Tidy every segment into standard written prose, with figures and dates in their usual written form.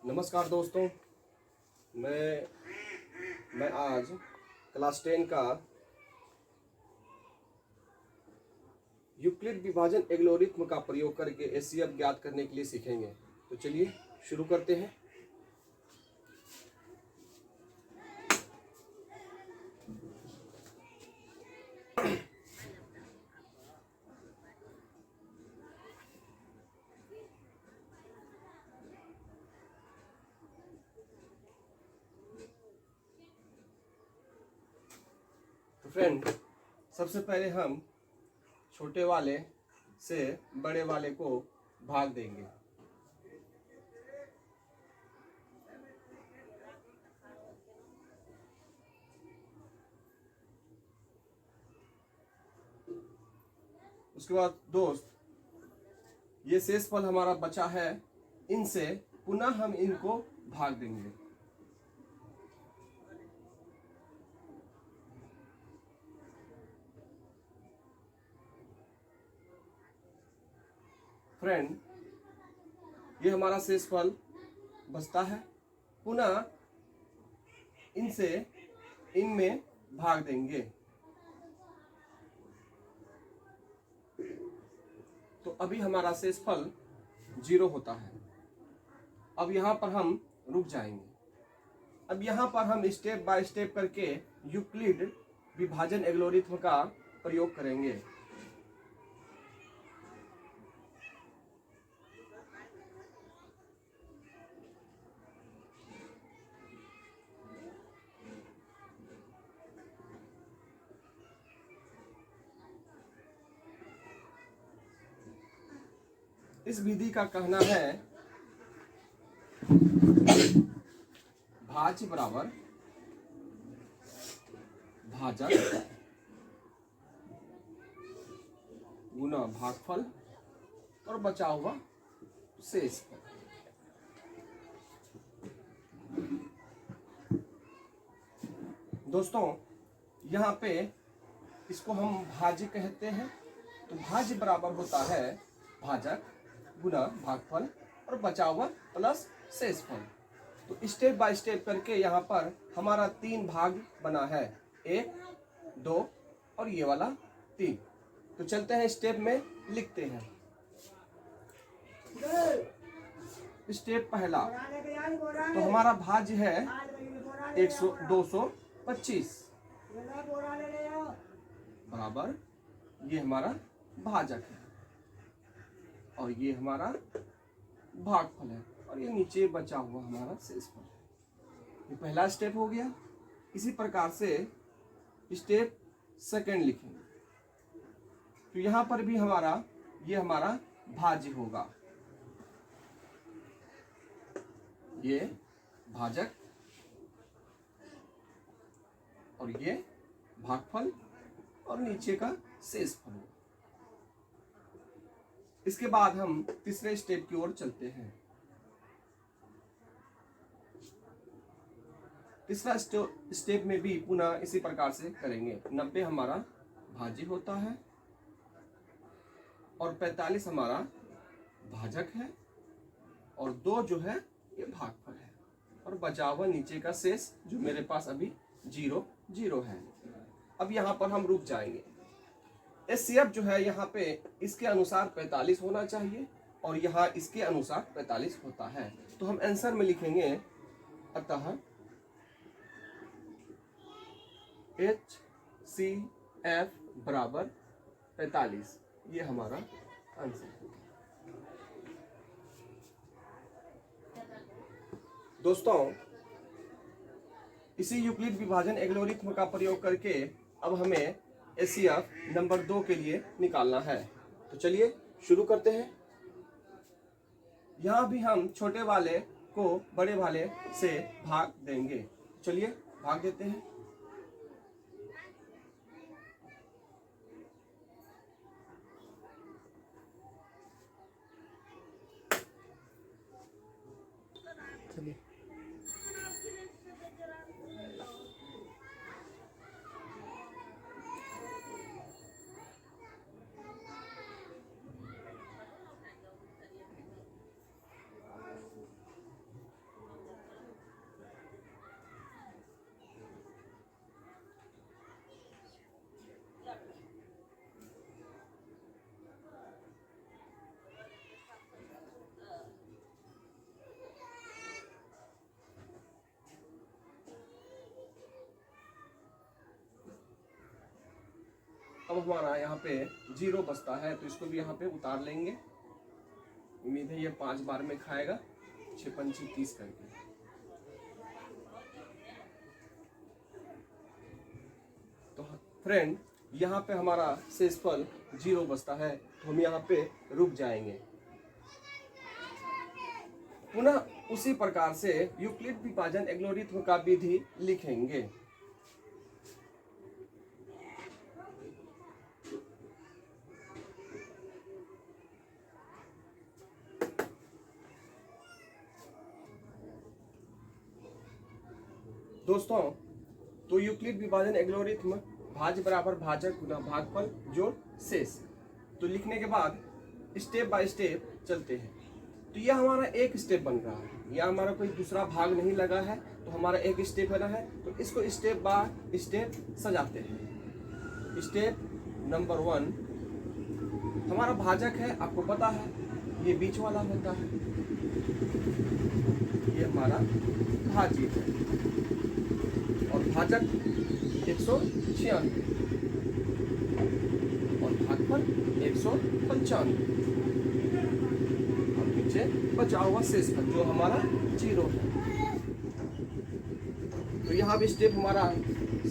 नमस्कार दोस्तों, मैं आज क्लास 10 का यूक्लिड विभाजन एल्गोरिथ्म का प्रयोग करके एचसीएफ ज्ञात करने के लिए सीखेंगे। तो चलिए शुरू करते हैं। तो फ्रेंड, सबसे पहले हम छोटे वाले से बड़े वाले को भाग देंगे। उसके बाद दोस्त, ये शेषफल हमारा बचा है, इनसे पुनः हम इनको भाग देंगे। फ्रेंड, ये हमारा शेषफल बचता है, पुनः इनसे इनमें भाग देंगे। तो अभी हमारा शेषफल 0 होता है। अब यहाँ पर हम रुक जाएंगे। अब यहाँ पर हम स्टेप बाय स्टेप करके यूक्लिड विभाजन एल्गोरिथ्म का प्रयोग करेंगे। इस विधि का कहना है भाज्य बराबर भाजक गुना भागफल और बचा हुआ शेषफल। दोस्तों, यहाँ पे इसको हम भाज्य कहते हैं। तो भाज्य बराबर होता है भाजक गुना भागफल और बचा हुआ प्लस शेषफल। तो स्टेप बाय स्टेप करके यहाँ पर हमारा 3 भाग बना है, 1, 2 और ये वाला 3। तो चलते हैं स्टेप में, लिखते हैं। स्टेप पहला, तो हमारा भाज्य है 225 बराबर ये हमारा भाजक है और ये हमारा भागफल है और ये नीचे बचा हुआ हमारा शेषफल है। ये पहला स्टेप हो गया। इसी प्रकार से स्टेप सेकंड लिखेंगे। तो यहाँ पर भी ये हमारा भाज्य होगा, ये भाजक और ये भागफल और नीचे का शेषफल होगा। इसके बाद हम तीसरे स्टेप की ओर चलते हैं। तीसरा स्टेप में भी पुनः इसी प्रकार से करेंगे। 90 हमारा भाज्य होता है और 45 हमारा भाजक है और 2 जो है ये भागफल है और बचा हुआ नीचे का शेष जो मेरे पास अभी 0 है। अब यहाँ पर हम रुक जाएंगे। एचसीएफ जो है यहाँ पे इसके अनुसार 45 होना चाहिए और यहाँ इसके अनुसार 45 होता है। तो हम आंसर में लिखेंगे अतः HCF बराबर 45। ये हमारा आंसर है। दोस्तों, इसी यूक्लिड विभाजन एल्गोरिथ्म का प्रयोग करके अब हमें एचसीएफ नंबर 2 के लिए निकालना है। तो चलिए शुरू करते हैं। यहाँ भी हम छोटे वाले को बड़े वाले से भाग देंगे। चलिए भाग देते हैं। चलिए अब हमारा यहाँ पे 0 बचता है, तो इसको भी यहाँ पे उतार लेंगे। उम्मीद है ये 5 बार में खाएगा, 6 पंची 30 करके। तो फ्रेंड यहाँ पे हमारा शेषफल 0 बचता है, तो हम यहाँ पे रुक जाएंगे। पुनः उसी प्रकार से यूक्लिड विभाजन एल्गोरिथ्म का विधि लिखेंगे। दोस्तों, तो यूक्लिड विभाजन एल्गोरिथ्म भाज्य बराबर भाजक गुना भागफल जोड़ शेष, तो लिखने के बाद स्टेप बाय स्टेप चलते हैं। तो यह हमारा एक स्टेप बन रहा है, यह हमारा कोई दूसरा भाग नहीं लगा है, तो हमारा एक स्टेप बना है। तो इसको स्टेप बाय स्टेप सजाते हैं। स्टेप नंबर 1 हमारा भाजक है, आपको पता है ये बीच वाला होता है, ये हमारा भाज्य है और भाजक 196 और भागफल 195 और नीचे बचा हुआ शेषफल जो हमारा 0 है। तो यहाँ भी स्टेप हमारा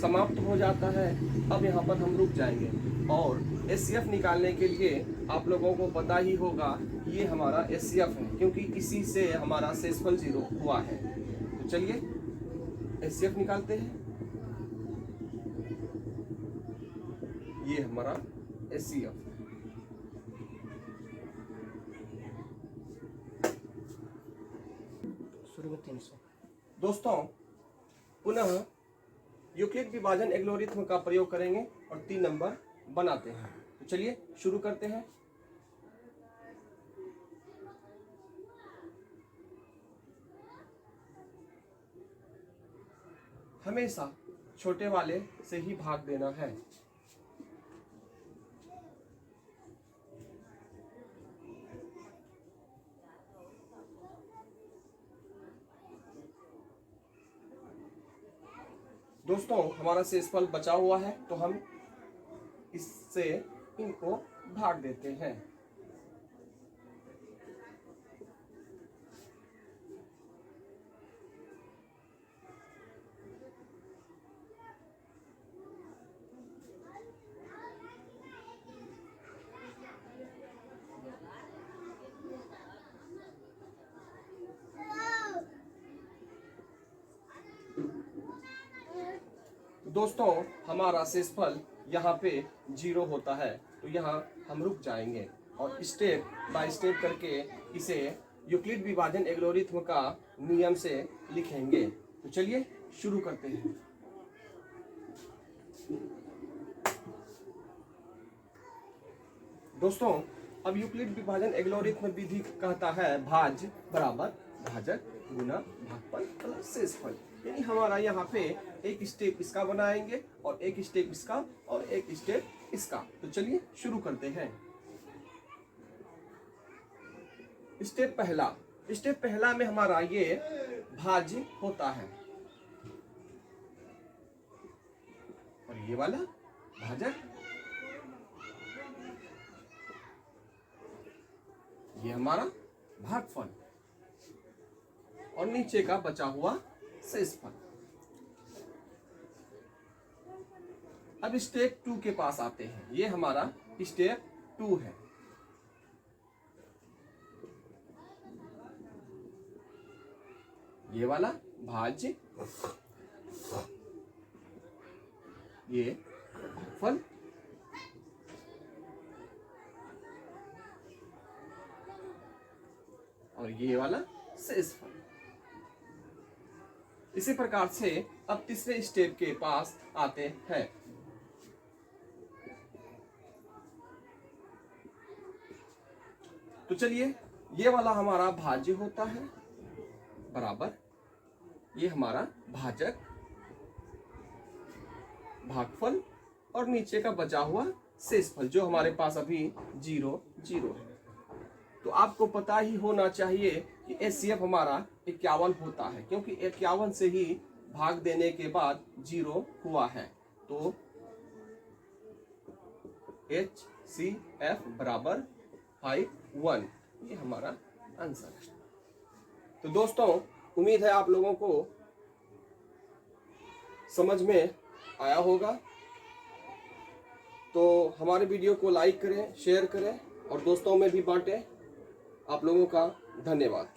समाप्त हो जाता है। अब यहाँ पर हम रुक जाएंगे और एचसीएफ निकालने के लिए आप लोगों को पता ही होगा ये हमारा एचसीएफ है, क्योंकि इसी से हमारा शेषफल 0 हुआ है। तो चलिए एचसीएफ निकालते हैं। ये हमारा एचसीएफ है। शुरू में 300। दोस्तों, पुनः यूक्लिड विभाजन एल्गोरिथ्म का प्रयोग करेंगे और 3 नंबर बनाते हैं। तो चलिए शुरू करते हैं। हमेशा छोटे वाले से ही भाग देना है। दोस्तों, हमारा शेषफल बचा हुआ है, तो हम इससे इनको भाग देते हैं। दोस्तों, हमारा शेषफल यहाँ पे 0 होता है, तो यहाँ हम रुक जाएंगे और स्टेप बाय स्टेप करके इसे यूक्लिड विभाजन एल्गोरिथ्म का नियम से लिखेंगे। तो चलिए शुरू करते हैं। दोस्तों, अब यूक्लिड विभाजन एल्गोरिथ्म विधि कहता है भाज्य बराबर भाजक गुना भागफल प्लस शेषफल। यानी हमारा यहाँ पे एक स्टेप इसका बनाएंगे और एक स्टेप इसका और एक स्टेप इसका। तो चलिए शुरू करते हैं। स्टेप पहला में हमारा ये भाज्य होता है और ये वाला भाजक, ये हमारा भागफल और नीचे का बचा हुआ शेषफल। अब स्टेप 2 के पास आते हैं। ये हमारा स्टेप 2 है। ये वाला भाज्य, ये भागफल और ये वाला शेषफल। इसी प्रकार से अब तीसरे स्टेप के पास आते हैं। तो चलिए, ये वाला हमारा भाज्य होता है बराबर ये हमारा भाजक, भागफल और नीचे का बचा हुआ शेषफल जो हमारे पास अभी 0 0 है। तो आपको पता ही होना चाहिए कि एचसीएफ हमारा 51 होता है, क्योंकि 51 से ही भाग देने के बाद 0 हुआ है। तो HCF बराबर 5 1। ये हमारा आंसर है। तो दोस्तों उम्मीद है आप लोगों को समझ में आया होगा। तो हमारे वीडियो को लाइक करें, शेयर करें और दोस्तों में भी बांटें। आप लोगों का धन्यवाद।